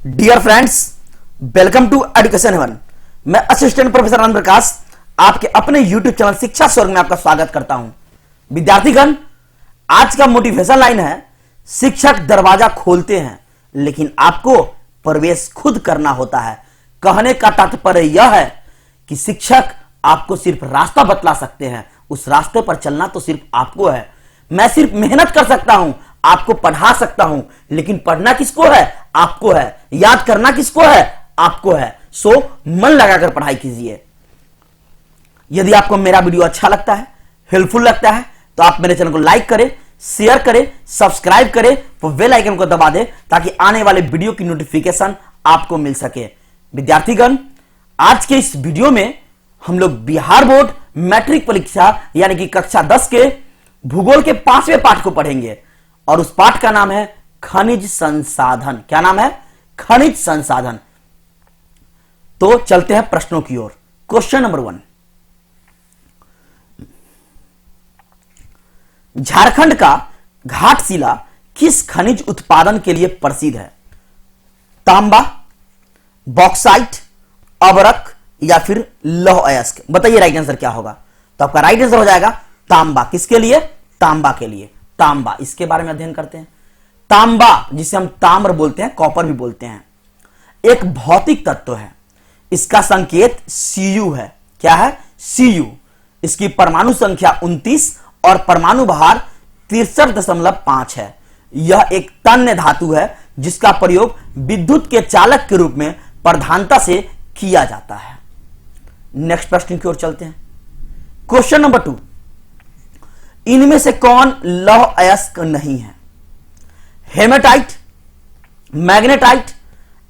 Dear friends, welcome to education haven. मैं assistant professor Anand Prakash आपके अपने यूट्यूब चैनल शिक्षा स्वर्ग में आपका स्वागत करता हूं। विद्यार्थीगण, आज का मोटिवेशन लाइन है, शिक्षक दरवाजा खोलते हैं लेकिन आपको प्रवेश खुद करना होता है। कहने का तात्पर्य यह है कि शिक्षक आपको सिर्फ रास्ता बतला सकते हैं, उस रास्ते पर चलना तो सिर्फ आपको है। मैं सिर्फ मेहनत कर सकता हूं, आपको पढ़ा सकता हूं, लेकिन पढ़ना किसको है? आपको है। याद करना किसको है? आपको है। सो मन लगाकर पढ़ाई कीजिए। यदि आपको मेरा वीडियो अच्छा लगता है, हेल्पफुल लगता है, तो आप मेरे चैनल को लाइक करें, शेयर करें, सब्सक्राइब करें, वो बेल आइकन को दबा दें ताकि आने वाले वीडियो की नोटिफिकेशन आपको मिल सके। विद्यार्थीगण, आज के इस वीडियो में हम लोग बिहार बोर्ड मैट्रिक परीक्षा यानी कि कक्षा 10 के भूगोल के 5वें पाठ को पढ़ेंगे और उस पाठ का नाम है खनिज संसाधन। क्या नाम है? खनिज संसाधन। तो चलते हैं प्रश्नों की ओर। क्वेश्चन नंबर 1, झारखंड का घाटशिला किस खनिज उत्पादन के लिए प्रसिद्ध है? तांबा, बॉक्साइट, अबरक या फिर लौह अयस्क? बताइए राइट आंसर क्या होगा। तो आपका राइट आंसर हो जाएगा तांबा। किसके लिए? तांबा के लिए। तांबा, इसके बारे में अध्ययन करते हैं। तांबा, जिसे हम ताम्र बोलते हैं, कॉपर भी बोलते हैं, एक भौतिक तत्व है। इसका संकेत Cu है। क्या है? Cu। इसकी परमाणु संख्या 29 और परमाणु भार 63.5 है। यह एक तन्य धातु है जिसका प्रयोग विद्युत के चालक के रूप में प्रधानता से किया जाता है। नेक्स्ट प्रश्न की ओर चलते हैं। क्वेश्चन नंबर 2, इनमें से कौन लौह अयस्क नहीं है? हेमेटाइट, मैग्नेटाइट,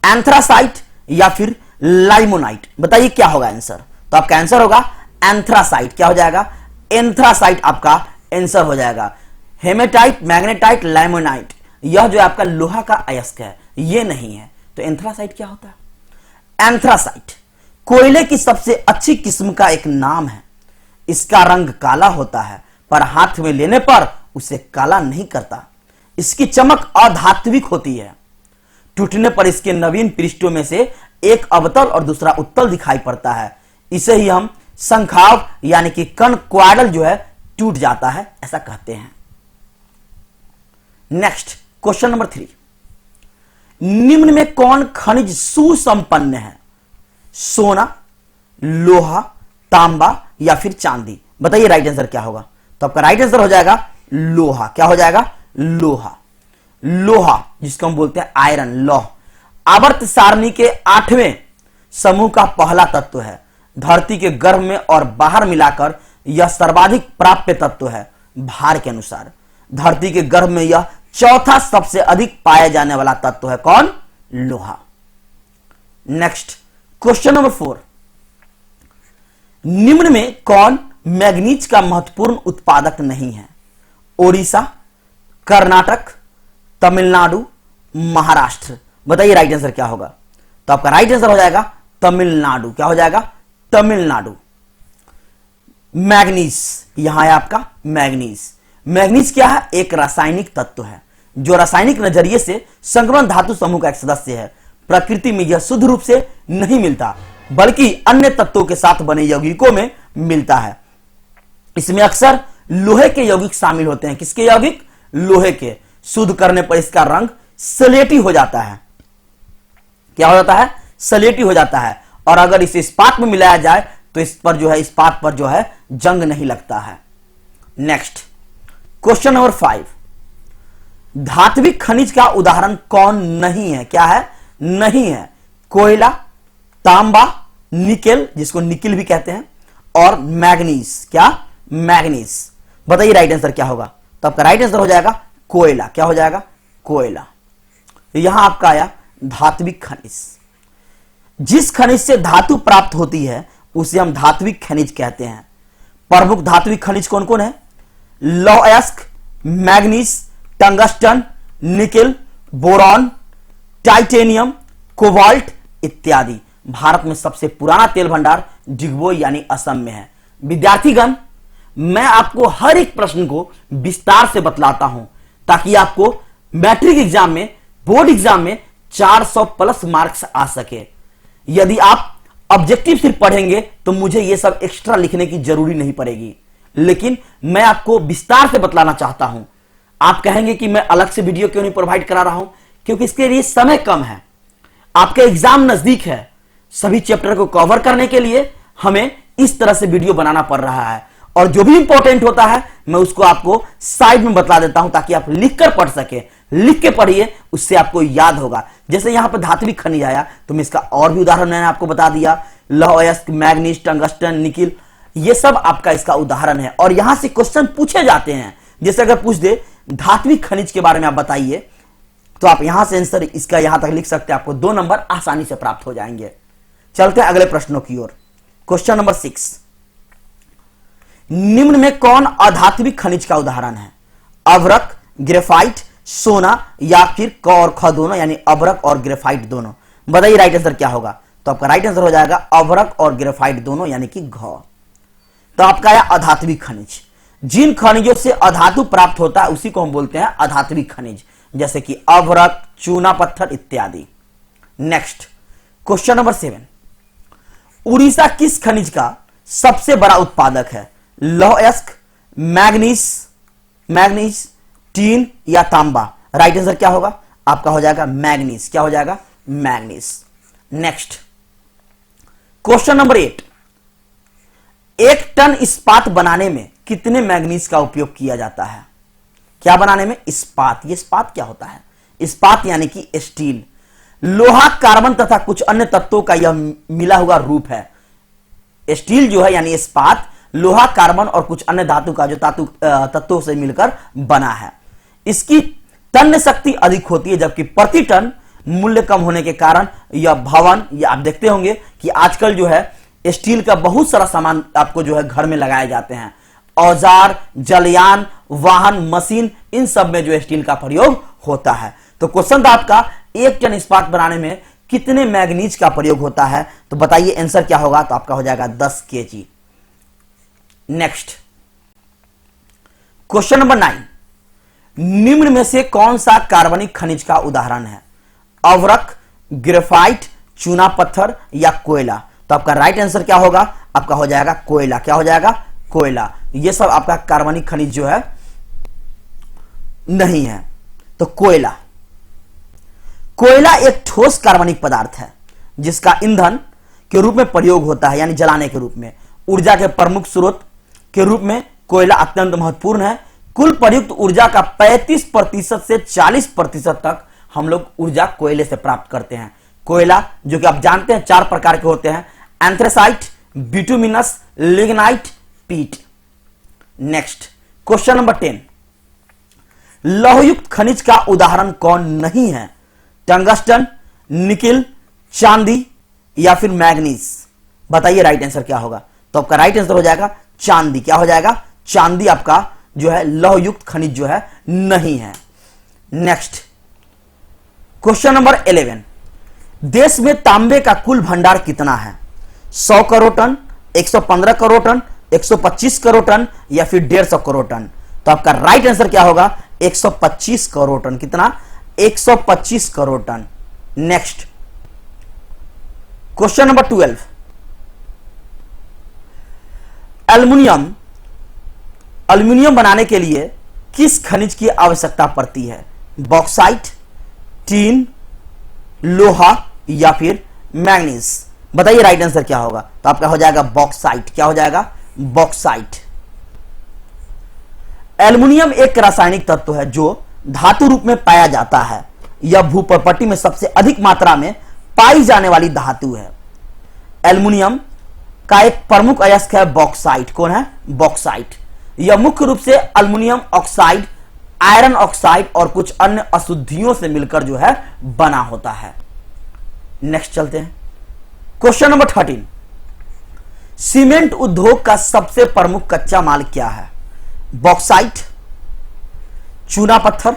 एंथ्रासाइट या फिर लाइमोनाइट? बताइए क्या होगा आंसर। तो आपका आंसर होगा एंथ्रासाइट। क्या हो जाएगा? एंथ्रासाइट आपका आंसर हो जाएगा। हेमेटाइट, मैग्नेटाइट, लाइमोनाइट, यह जो आपका लोहा का अयस्क है, यह नहीं है। तो एंथ्रासाइट क्या होता है? एंथ्रासाइट कोयले की सबसे अच्छी किस्म का एक नाम है। इसका रंग काला होता है पर हाथ में लेने पर उसे काला नहीं करता। इसकी चमक अधात्विक होती है। टूटने पर इसके नवीन पृष्ठों में से एक अवतल और दूसरा उत्तल दिखाई पड़ता है। इसे ही हम संखाव यानी कि कनक्वाडल जो है टूट जाता है, ऐसा कहते हैं। नेक्स्ट क्वेश्चन नंबर 3, निम्न में कौन खनिज सुसंपन्न है? सोना, लोहा, तांबा या फिर चांदी? बताइए राइट आंसर क्या होगा। तो आपका राइट आंसर हो जाएगा लोहा। क्या हो जाएगा? लोहा। लोहा जिसको हम बोलते हैं आयरन, लौह, आवर्त सारणी के 8वें समूह का पहला तत्व है। धरती के गर्भ में और बाहर मिलाकर यह सर्वाधिक प्राप्य तत्व है भार के अनुसार। धरती के गर्भ में यह चौथा सबसे अधिक पाया जाने वाला तत्व है। कौन? लोहा। नेक्स्ट क्वेश्चन नंबर 4, निम्न में कौन मैग्नीज का महत्वपूर्ण उत्पादक नहीं है? ओडिशा, कर्नाटक, तमिलनाडु, महाराष्ट्र? बताइए राइट आंसर क्या होगा। तो आपका राइट आंसर हो जाएगा तमिलनाडु। क्या हो जाएगा? तमिलनाडु। मैग्नीज, यहां है आपका मैग्नीज। मैग्नीज क्या है? एक रासायनिक तत्व है जो रासायनिक नजरिए से संक्रमण धातु समूह का एक सदस्य है। प्रकृति में यह शुद्ध रूप से नहीं मिलता बल्कि अन्य तत्वों के साथ बने यौगिकों में मिलता है। इसमें अक्सर लोहे के यौगिक शामिल होते हैं। किसके यौगिक? लोहे के। शुद्ध करने पर इसका रंग सलेटी हो जाता है। क्या हो जाता है? सलेटी हो जाता है। और अगर इसे इस्पात में मिलाया जाए तो इस पर जो है, इस्पात पर जो है जंग नहीं लगता है। नेक्स्ट क्वेश्चन नंबर 5, धात्विक खनिज का उदाहरण कौन नहीं है? क्या है? नहीं है। कोयला, तांबा, निकेल जिसको निकिल भी कहते हैं, और मैग्नीज। क्या? मैग्नीज। बताइए राइट आंसर क्या होगा। तो आपका राइट आंसर हो जाएगा कोयला। क्या हो जाएगा? कोयला। यहां आपका आया धात्विक खनिज। जिस खनिज से धातु प्राप्त होती है उसे हम धात्विक खनिज कहते हैं। प्रमुख धात्विक खनिज कौन कौन है? लौह अयस्क, manganese, tungsten, nickel, boron, titanium, cobalt इत्यादि। भारत में सबसे पुराना तेल भंडार डिगबोई यानी असम में है। विद्यार्थीगण, मैं आपको हर एक प्रश्न को विस्तार से बतलाता हूं ताकि आपको मैट्रिक एग्जाम में, बोर्ड एग्जाम में 400 प्लस मार्क्स आ सके। यदि आप ऑब्जेक्टिव सिर्फ पढ़ेंगे तो मुझे यह सब एक्स्ट्रा लिखने की जरूरी नहीं पड़ेगी, लेकिन मैं आपको विस्तार से बतलाना चाहता हूं। आप कहेंगे कि मैं अलग से वीडियो क्यों नहीं प्रोवाइड करा रहा हूं, क्योंकि इसके लिए समय कम है, आपके एग्जाम नजदीक है। सभी चैप्टर को कवर करने के लिए हमें इस तरह से वीडियो बनाना पड़ रहा है, और जो भी इंपॉर्टेंट होता है मैं उसको आपको साइड में बतला देता हूं ताकि आप लिखकर पढ़ सके। लिख के पढ़िए, उससे आपको याद होगा। जैसे यहां पर धात्विक खनिज आया तो मैं इसका और भी उदाहरण मैंने आपको बता दिया, लौह अयस्क, मैग्नीज, टंगस्टन, निकिल, ये सब आपका इसका उदाहरण है। और यहां से क्वेश्चन पूछे जाते हैं। जैसे अगर पूछ दे धात्विक खनिज के बारे में आप बताइए, तो आप यहां से आंसर इसका यहां तक लिख सकते हैं, आपको 2 नंबर आसानी से प्राप्त हो जाएंगे। चलते हैं अगले प्रश्नों की ओर। क्वेश्चन नंबर 6, निम्न में कौन अधात्विक खनिज का उदाहरण है? अभ्रक, ग्रेफाइट, सोना या फिर क और ख दोनों, यानी अभ्रक और ग्रेफाइट दोनों। बताइए राइट आंसर क्या होगा? तो आपका राइट आंसर हो जाएगा अभ्रक और ग्रेफाइट दोनों, यानी कि घ। तो आपका आया अधात्विक खनिज। जिन खनिजों से अधातु प्राप्त होता है उसी को हम बोलते हैं अधात्विक खनिज, जैसे कि अभ्रक, चूना पत्थर इत्यादि। नेक्स्ट क्वेश्चन नंबर 7, उड़ीसा किस खनिज का सबसे बड़ा उत्पादक है? लौह अयस्क, मैग्नीज, टीन या तांबा? राइट आंसर क्या होगा? आपका हो जाएगा मैग्नीज। क्या हो जाएगा? Manganese. Next question number 8, 1 ton इस्पात बनाने में कितने मैग्नीज का उपयोग किया जाता है? क्या बनाने में? इस्पात। ये इस्पात क्या होता है? इस्पात यानी कि स्टील। लोहा, कार्बन तथा कुछ अन्य तत्वों का यह मिला हुआ रूप है। स्टील जो है यानी इस्पात, लोहा, कार्बन और कुछ अन्य धातु का जो तत्वों से मिलकर बना है। इसकी तन्य शक्ति अधिक होती है, जबकि प्रति टन मूल्य कम होने के कारण यह भवन, या आप देखते होंगे कि आजकल जो है स्टील का बहुत सारा सामान आपको जो है घर में लगाए जाते हैं। औजार, जलयान, वाहन, मशीन, इन सब में जो स्टील का प्रयोग होता है। तो क्वेश्चन था आपका 1 टन इस्पात बनाने में कितने मैग्नीज का प्रयोग होता है? तो बताइए आंसर क्या होगा? तो आपका हो जाएगा 10 kg। नेक्स्ट क्वेश्चन नंबर 9, निम्न में से कौन सा कार्बनिक खनिज का उदाहरण है? अभ्रक, ग्रेफाइट, चूना पत्थर या कोयला? तो आपका राइट आंसर क्या होगा? आपका हो जाएगा कोयला। क्या हो जाएगा? कोयला। ये सब आपका कार्बनिक खनिज जो है नहीं है। तो कोयला एक ठोस कार्बनिक पदार्थ है जिसका ईंधन के रूप में प्रयोग होता है, यानी जलाने के रूप में। ऊर्जा के प्रमुख स्रोत के रूप में कोयला अत्यंत महत्वपूर्ण है। कुल प्रयुक्त ऊर्जा का 35% से 40% तक हम लोग ऊर्जा कोयले से प्राप्त करते हैं। कोयला जो कि आप जानते हैं 4 प्रकार के होते हैं, एंथ्रेसाइट, बिटुमिनस, लिग्नाइट, पीट। नेक्स्ट क्वेश्चन नंबर 10, लौहयुक्त खनिज का उदाहरण कौन नहीं है? टंगस्टन, निकिल, चांदी या फिर मैग्नीज? बताइए राइट आंसर क्या होगा? तो आपका राइट आंसर हो जाएगा चांदी। क्या हो जाएगा? चांदी आपका जो है लौहयुक्त खनिज जो है नहीं है। नेक्स्ट क्वेश्चन नंबर 11, देश में तांबे का कुल भंडार कितना है? 100 crore ton, 115 crore ton, 125 crore ton या फिर 150 करोड़ टन? तो आपका राइट आंसर क्या होगा? 125 करोड़ टन। कितना? 125 crore ton. Next question number 12, aluminium बनाने के लिए किस खनिज की आवश्यकता पड़ती है? बॉक्साइट, टीन, लोहा या फिर मैग्नीज? बताइए राइट आंसर क्या होगा? तो आपका हो जाएगा बॉक्साइट। क्या हो जाएगा? बॉक्साइट। एल्युमिनियम एक रासायनिक तत्व है जो धातु रूप में पाया जाता है। यह भूप्रपट्टी में सबसे अधिक मात्रा में पाई जाने वाली धातु है। एल्युमिनियम का एक प्रमुख अयस्क है बॉक्साइट। कौन है? बॉक्साइट। यह मुख्य रूप से एल्युमिनियम ऑक्साइड, आयरन ऑक्साइड और कुछ अन्य अशुद्धियों से मिलकर जो है बना होता है। नेक्स्ट चलते हैं क्वेश्चन नंबर 13, सीमेंट उद्योग का सबसे प्रमुख कच्चा माल क्या है? बॉक्साइट, चूना पत्थर,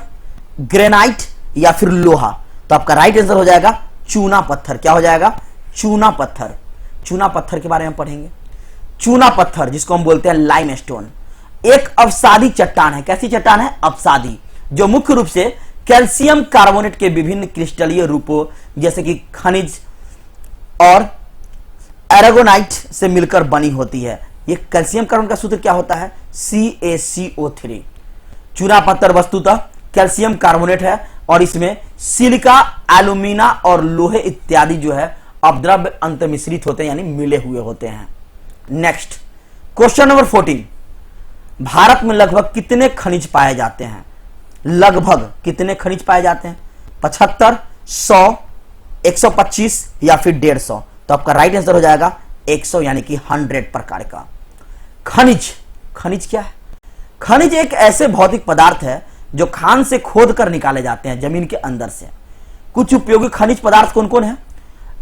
ग्रेनाइट या फिर लोहा? तो आपका राइट आंसर हो जाएगा चूना पत्थर। क्या हो जाएगा? चूना पत्थर। चूना पत्थर के बारे में पढ़ेंगे। चूना पत्थर जिसको हम बोलते हैं लाइमस्टोन, एक अवसादी चट्टान है। कैसी चट्टान है? अवसादी, जो मुख्य रूप से कैल्शियम कार्बोनेट के विभिन्न क्रिस्टलीय रूपों जैसे कि खनिज और एरागोनाइट से मिलकर बनी होती है। ये कैल्शियम कार्बोनेट का सूत्र क्या होता है? CaCO3। चूना पत्थर वस्तुतः कैल्शियम कार्बोनेट है और इसमें सिलिका, एल्यूमिना और लोहे इत्यादि जो है अपद्रव्य अंतर्मिश्रित होते हैं, यानी मिले हुए होते हैं। नेक्स्ट क्वेश्चन नंबर 14, भारत में लगभग कितने खनिज पाए जाते हैं? लगभग कितने खनिज पाए जाते हैं? 75, 100, 125 या फिर 150? तो आपका राइट आंसर हो जाएगा 100 यानी कि 100 प्रकार का। खनिज क्या है? खनिज एक ऐसे भौतिक पदार्थ है जो खान से खोद कर निकाले जाते हैं जमीन के अंदर से। कुछ उपयोगी खनिज पदार्थ कौन कौन है?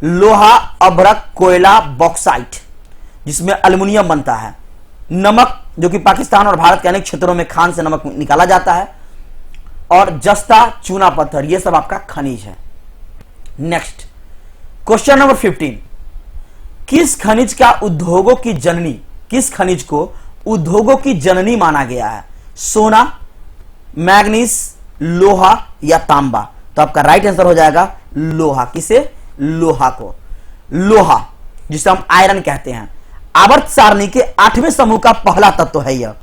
लोहा, अभ्रक, कोयला, बॉक्साइट जिसमें एल्युमिनियम बनता है, नमक जो कि पाकिस्तान और भारत के अनेक क्षेत्रों में खान से नमक निकाला जाता है, और जस्ता, चूना पत्थर, यह सब आपका खनिज है। नेक्स्ट क्वेश्चन नंबर 15, किस खनिज को उद्योगों की जननी माना गया है? सोना, मैग्नीज, लोहा या तांबा? तो आपका राइट आंसर हो जाएगा लोहा। किसे? लोहा को। लोहा जिसे हम आयरन कहते हैं, आवर्त सारणी के 8वें समूह का पहला तत्व है। यह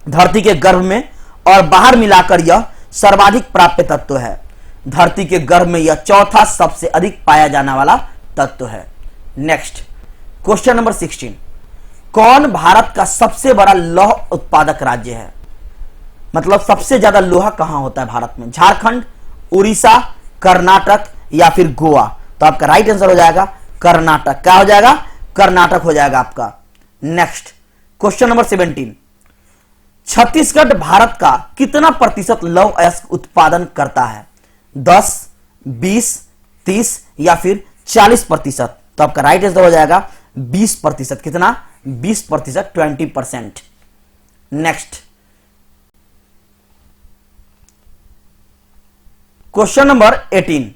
धरती के गर्भ में और बाहर मिलाकर यह सर्वाधिक प्राप्य तत्व है। धरती के गर्भ में यह चौथा सबसे अधिक पाया जाने वाला तत्व है। नेक्स्ट क्वेश्चन नंबर 16, कौन भारत का सबसे बड़ा लौह उत्पादक राज्य है? मतलब सबसे ज्यादा लोहा कहां होता है भारत में? झारखंड, उड़ीसा, कर्नाटक या फिर गोवा? तो आपका राइट आंसर हो जाएगा कर्नाटक। क्या हो जाएगा? कर्नाटक हो जाएगा आपका। Next question number 17, Chhattisgarh Bharat का कितना प्रतिशत लौह अयस्क उत्पादन करता है? 10, 20, 30 या फिर 40%? तो आपका राइट आंसर हो जाएगा 20%। कितना? 20%, 20%। Next question number 18,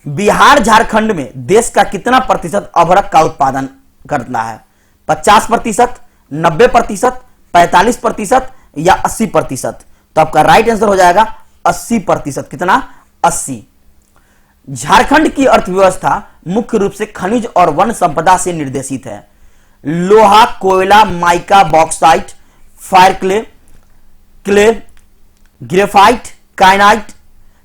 Bihar Jharkhand में देश का कितना प्रतिशत अभ्रक का उत्पादन करता है? 50%, 90%, 45% या 80%? तो आपका राइट आंसर हो जाएगा 80%। कितना? 80। झारखंड की अर्थव्यवस्था मुख्य रूप से खनिज और वन संपदा से निर्देशित है। लोहा, कोयला, mica, bauxite, fire clay, graphite, kyanite,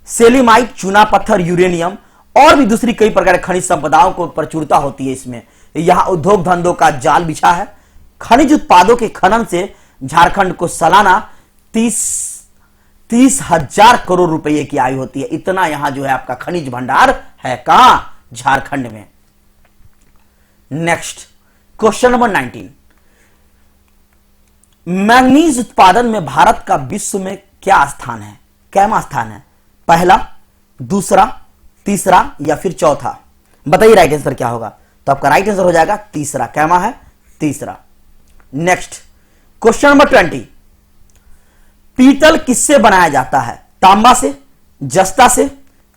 sillimanite, चूना पत्थर, यूरेनियम और भी दूसरी कई प्रकार की खनिज संपदाओं को प्रचुरता होती है। इसमें यहां उद्योग धंधों का जाल बिछा है। खनिज उत्पादों के खनन से झारखंड को सालाना 30,000 करोड़ रुपए की आय होती है। इतना यहां जो है आपका खनिज भंडार है। कहां? झारखंड में। नेक्स्ट क्वेश्चन नंबर 19, मैंगनीज उत्पादन में भारत का विश्व में क्या स्थान है? कैमा स्थान है? पहला, दूसरा, तीसरा या फिर चौथा? बताइए राइट आंसर क्या होगा? तो आपका राइट आंसर हो जाएगा तीसरा। कैमा है? तीसरा। नेक्स्ट क्वेश्चन नंबर 20, पीतल किससे बनाया जाता है? तांबा से, जस्ता से,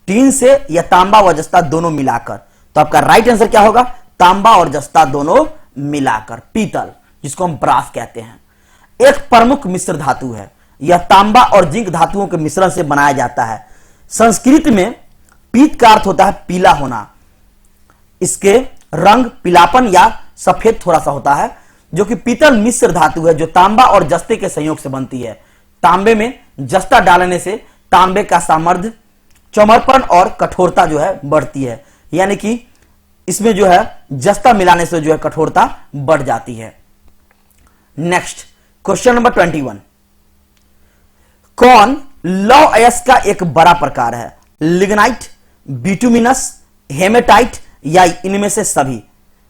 टीन से या तांबा व जस्ता दोनों मिलाकर? तो आपका राइट आंसर क्या होगा? तांबा और जस्ता दोनों मिलाकर। पीतल जिसको हम ब्रास कहते हैं, एक प्रमुख मिश्र धातु है। यह तांबा और जिंक धातुओं के मिश्रण से बनाया जाता है। संस्कृत में पीत का अर्थ होता है पीला होना। इसके रंग पीलापन या सफेद थोड़ा सा होता है, जो कि पीतल मिश्र धातु है जो तांबा और जस्ते के संयोग से बनती है। तांबे में जस्ता डालने से तांबे का सामर्थ्य, चमरपन और कठोरता जो है बढ़ती है। यानी कि इसमें जो है जस्ता मिलाने से जो है कठोरता बढ़ जाती है। नेक्स्ट क्वेश्चन नंबर 21, कौन लौह अयस्क का एक बड़ा प्रकार है? लिग्नाइट, बिटुमिनस, हेमेटाइट या इनमें से सभी?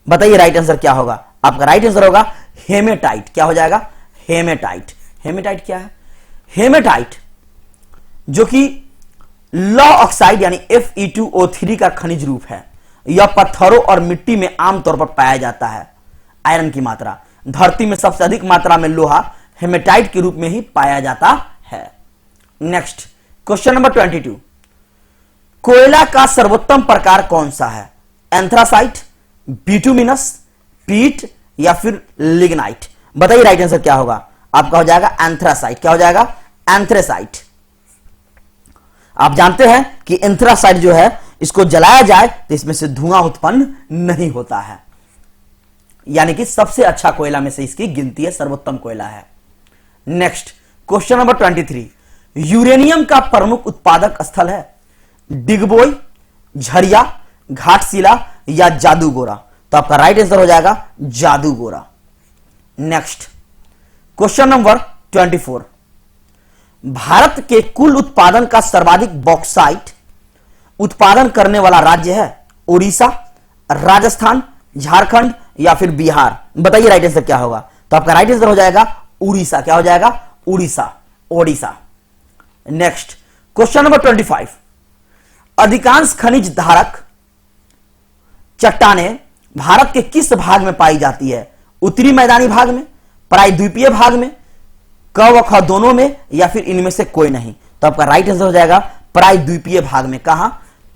बताइए राइट आंसर क्या होगा? आपका राइट आंसर होगा हेमेटाइट। क्या हो जाएगा? हेमेटाइट। हेमेटाइट क्या है? हेमेटाइट जो कि लौह ऑक्साइड यानी Fe2O3 का खनिज रूप है। यह पत्थरों और मिट्टी में आमतौर पर पाया जाता है। आयरन की मात्रा धरती में सबसे अधिक मात्रा में लोहा हेमेटाइट के रूप में ही पाया जाता है। नेक्स्ट क्वेश्चन नंबर 22, कोयला का सर्वोत्तम प्रकार कौन सा है? एंथ्रासाइट, बिटुमिनस, पीट या फिर लिग्नाइट? बताइए राइट आंसर क्या होगा? आपका हो जाएगा एंथ्रासाइट। क्या हो जाएगा? एंथ्रेसाइट। आप जानते हैं कि एंथ्रासाइट जो है इसको जलाया जाए तो इसमें से धुआं उत्पन्न नहीं होता है, यानी कि सबसे अच्छा कोयला में से इसकी गिनती है, सर्वोत्तम कोयला है। नेक्स्ट क्वेश्चन नंबर 23, यूरेनियम का प्रमुख उत्पादक स्थल है डिगबोई, झरिया, घाटशिला या जादूगोरा। तो आपका राइट आंसर हो जाएगा जादूगोरा। नेक्स्ट क्वेश्चन नंबर 24, भारत के कुल उत्पादन का सर्वाधिक बॉक्साइट उत्पादन करने वाला राज्य है उड़ीसा, राजस्थान, झारखंड या फिर बिहार। बताइए राइट आंसर क्या होगा। तो आपका राइट आंसर हो जाएगा उड़ीसा। क्या हो जाएगा? Orissa, Odisha. Next question number 25, अधिकांश खनिज धारक चट्टानें भारत के किस भाग में पाई जाती है? उत्तरी मैदानी भाग में, प्रायद्वीपीय भाग में, क व ख दोनों में या फिर इनमें से कोई नहीं। तो आपका राइट आंसर हो जाएगा प्रायद्वीपीय भाग में। कहां?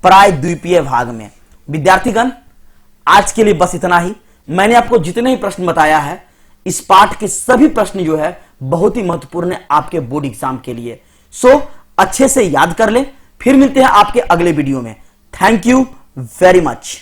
प्रायद्वीपीय भाग में। विद्यार्थीगण, आज के लिए बस इतना ही। मैंने आपको जितने ही प्रश्न बताया है, इस पाठ के सभी प्रश्न जो है बहुत ही महत्वपूर्ण है आपके बोर्ड एग्जाम के लिए। सो अच्छे से याद कर लें। फिर मिलते हैं आपके अगले वीडियो में। Thank you very much.